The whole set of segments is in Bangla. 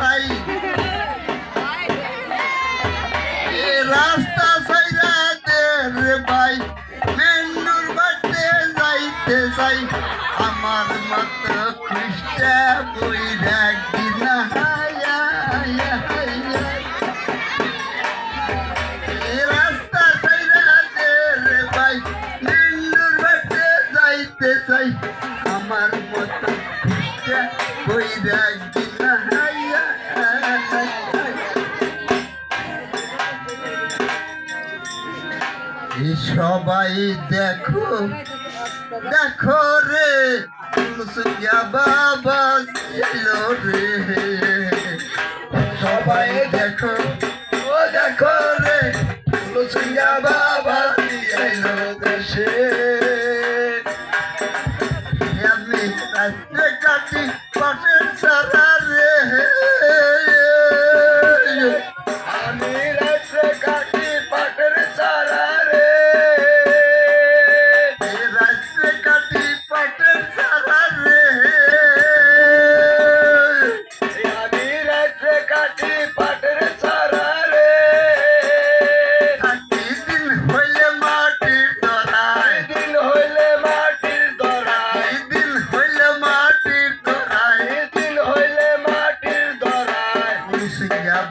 খাই রাস্তা সাইরা দে রে ভাই মেন্নুর বাড়তে যাইতে চাই আমার মতো খ্রিস্টা বইরা কিনা রাস্তা সাইরা দে রে ভাই মেন্নুর বাড়তে যাইতে চাই আমার মতো খ্রিস্টা বইরা কিনা সবাই দেখো দেখো রে মুসিয়া বাবা এলো রে সবাই দেখো ও দেখো রে মুসিয়া বাবা এলো দেশে আমি রাত্রে কাটি পাটের সারা রে আমি রাত্রে কাটি পাটের সারা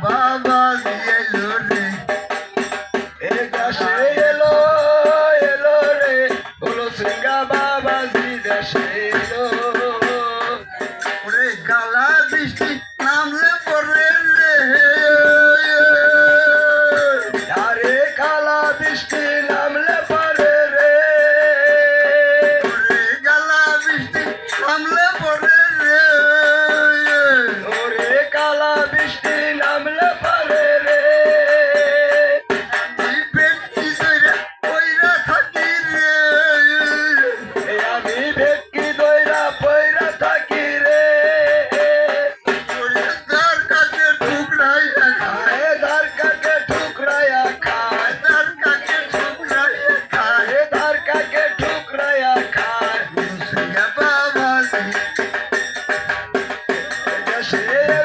বাবা এলো রে দেশে এলো এলো রে বলো সিঙ্গা বাবা দেশে এলো ওরে কালা বৃষ্টি নামলে পরে রে আরে কালা বৃষ্টি নামলে পরে রে ওরে কালা বৃষ্টি নামলে পরে রে ওরে কালা বৃষ্টি নামলে পরে রে আমি ভেটকি দইরা পয়রা থাকি রে আমি ভেটকি দইরা পয়রা থাকি রে দার কাকে ঠুকরাইয়া খায় দার কাকে ঠুকরাইয়া খায় দার কাকে ঠুকরাইয়া খায় দার কাকে ঠুকরাইয়া খায় মুসিয়া বাবা দেশে